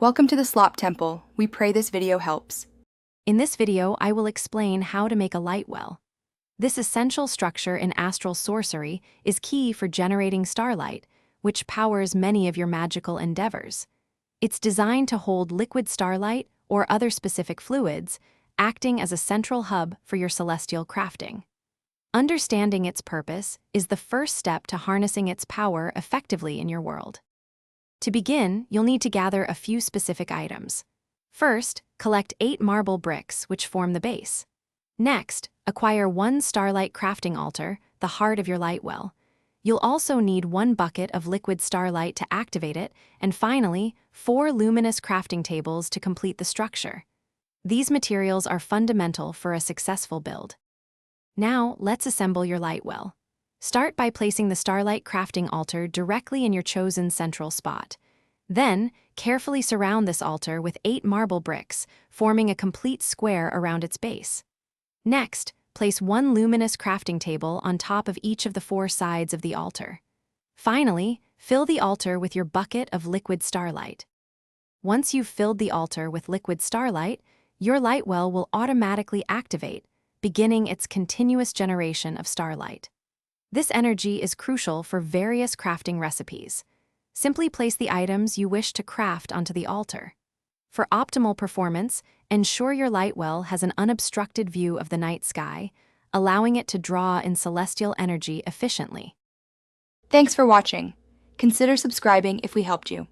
Welcome to the Slop Temple. We pray this video helps. In this video, I will explain how to make a Lightwell. This essential structure in Astral Sorcery is key for generating starlight, which powers many of your magical endeavors. It's designed to hold liquid starlight or other specific fluids, acting as a central hub for your celestial crafting. Understanding its purpose is the first step to harnessing its power effectively in your world. To begin, you'll need to gather a few specific items. First, collect 8 marble bricks, which form the base. Next, acquire 1 starlight crafting altar, the heart of your Lightwell. You'll also need 1 bucket of liquid starlight to activate it, and finally, 4 luminous crafting tables to complete the structure. These materials are fundamental for a successful build. Now, let's assemble your Lightwell. Start by placing the starlight crafting altar directly in your chosen central spot. Then, carefully surround this altar with 8 marble bricks, forming a complete square around its base. Next, place 1 luminous crafting table on top of each of the 4 sides of the altar. Finally, fill the altar with your bucket of liquid starlight. Once you've filled the altar with liquid starlight, your Lightwell will automatically activate, beginning its continuous generation of starlight. This energy is crucial for various crafting recipes. Simply place the items you wish to craft onto the altar. For optimal performance, ensure your Lightwell has an unobstructed view of the night sky, allowing it to draw in celestial energy efficiently. Thanks for watching. Consider subscribing if we helped you.